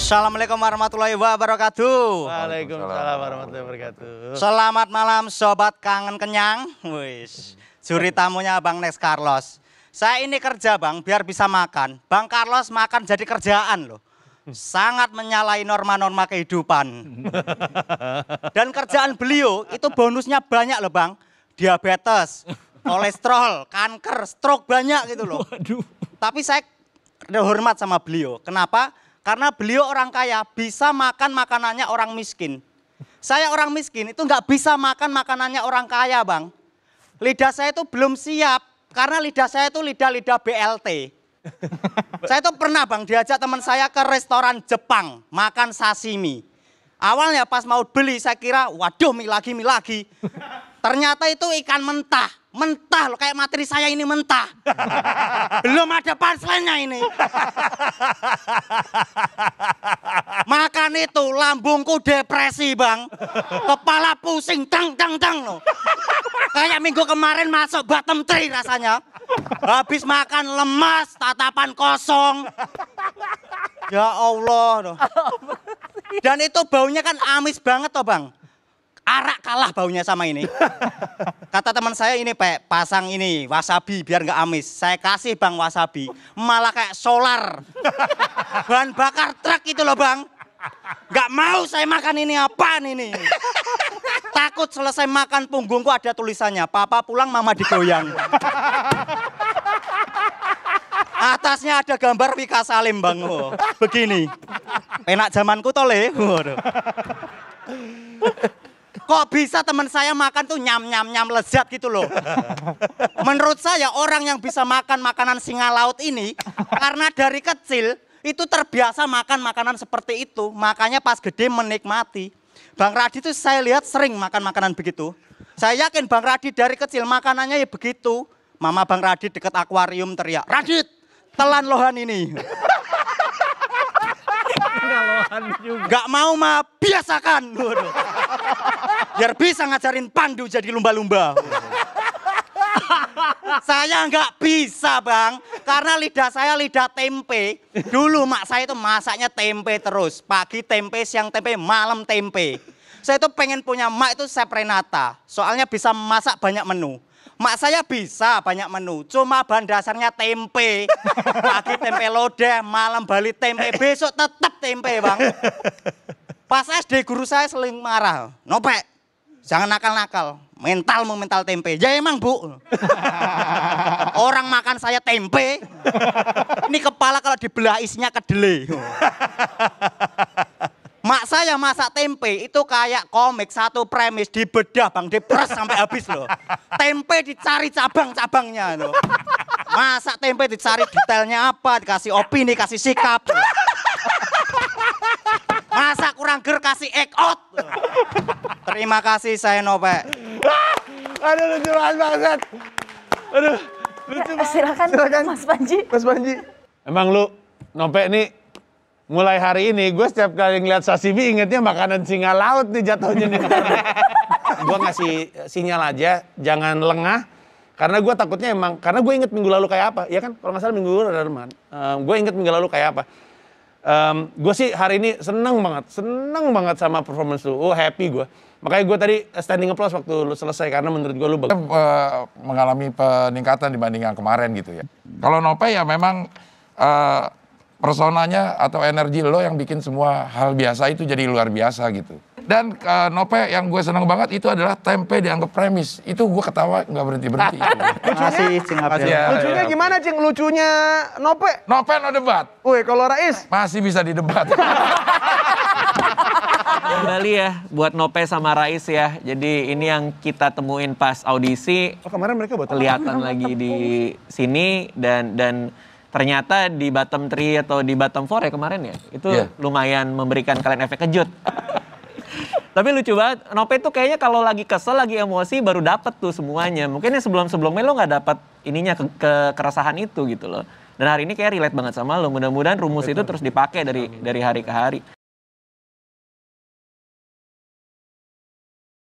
Assalamualaikum warahmatullahi wabarakatuh. Waalaikumsalam warahmatullahi wabarakatuh. Selamat malam sobat kangen kenyang. Wis, juri tamunya Bang Next Carlos. Saya ini kerja Bang, biar bisa makan. Bang Carlos makan jadi kerjaan loh. Sangat menyalahi norma-norma kehidupan. Dan kerjaan beliau itu bonusnya banyak loh Bang. Diabetes, kolesterol, kanker, stroke banyak gitu loh. Waduh. Tapi saya hormat sama beliau. Kenapa? Karena beliau orang kaya, bisa makan makanannya orang miskin. Saya orang miskin itu nggak bisa makan makanannya orang kaya Bang. Lidah saya itu belum siap, karena lidah saya itu lidah-lidah BLT. Saya itu pernah Bang diajak teman saya ke restoran Jepang, makan sashimi. Awalnya pas mau beli saya kira, waduh mie lagi. Ternyata itu ikan mentah. Mentah loh, kayak materi saya ini mentah. Belum ada punchline-nya ini. Makan itu lambungku depresi Bang. Kepala pusing, dang loh. Kayak minggu kemarin masuk bottom 3 rasanya. Habis makan lemas, tatapan kosong. Ya Allah. Loh. Dan itu baunya kan amis banget toh Bang. Arak kalah baunya sama ini. Kata teman saya ini Pak, pasang ini wasabi biar nggak amis. Saya kasih Bang wasabi, malah kayak solar. Bahan bakar truk itu loh Bang. Nggak mau saya makan ini, apaan ini. Takut selesai makan punggungku ada tulisannya, papa pulang mama digoyang. Atasnya ada gambar Wika Salim Bang. Oh, begini. Enak zamanku tole. Kok bisa teman saya makan tuh nyam lezat gitu loh. Menurut saya orang yang bisa makan makanan singa laut ini karena dari kecil itu terbiasa makan makanan seperti itu. Makanya pas gede menikmati. Bang Radi tuh saya lihat sering makan makanan begitu. Saya yakin Bang Radi dari kecil makanannya ya begitu. Mama Bang Radi deket akuarium teriak, "Radit, telan lohan ini." Gak mau mah biasakan. Biar bisa ngajarin Pandu jadi lumba-lumba. Saya nggak bisa Bang, karena lidah saya lidah tempe. Dulu mak saya itu masaknya tempe terus. Pagi tempe, siang tempe, malam tempe. Saya itu pengen punya mak itu Chef Renata. Soalnya bisa masak banyak menu. Mak saya bisa banyak menu, cuma bahan dasarnya tempe. Pagi tempe lodeh, malam Bali tempe, besok tetap tempe Bang. Pas SD guru saya sering marah, "Nopek, jangan nakal-nakal, mentalmu mental tempe." Ya emang Bu, orang makan saya tempe, ini kepala kalau dibelah isinya kedelai. Mak saya masak tempe itu kayak komik, satu premis dibedah Bang, diperes sampai habis loh. Tempe dicari cabang-cabangnya loh. Masak tempe dicari detailnya apa, dikasih opini, kasih sikap. Masak kurang ger kasih egg out. Terima kasih saya Nopek. Aduh lucu banget. Aduh lucu banget. Silakan Mas Panji. Mas Panji. Emang lu Nopek nih mulai hari ini gue setiap kali ngeliat sashimi ingetnya makanan singa laut nih jatuhnya nih. Gue ngasih sinyal aja jangan lengah. Karena gue takutnya emang, karena gue inget minggu lalu kayak apa. Ya kan kalau nggak salah minggu lalu ada teman. Gue inget minggu lalu kayak apa. Gue sih hari ini seneng banget sama performance lu. Oh happy gue. Makanya gue tadi standing applause waktu lu selesai karena menurut gue lu bagus. Mengalami peningkatan dibanding yang kemarin gitu ya. Kalau Nope ya memang personanya atau energi lo yang bikin semua hal biasa itu jadi luar biasa gitu. Dan Nope yang gue senang banget itu adalah tempe dianggap premis. Itu gue ketawa nggak berhenti-berhenti. Lucunya gimana Cing? Lucunya Nope? Nope no debat. Woi kalau Rais? Masih bisa didebat. Kembali ya buat Nope sama Rais ya. Jadi ini yang kita temuin pas audisi. Oh kemarin mereka buat kelihatan lagi di sini dan ternyata di bottom 3 atau di bottom 4 ya kemarin ya. Itu lumayan memberikan kalian efek kejut. Tapi lucu banget, Nope tuh kayaknya kalau lagi kesel, lagi emosi baru dapet tuh semuanya. Mungkin yang sebelum-sebelumnya lo nggak dapet ininya keresahan itu gitu loh. Dan hari ini kayak relate banget sama lo. Mudah-mudahan rumus itu terus dipakai dari hari ke hari.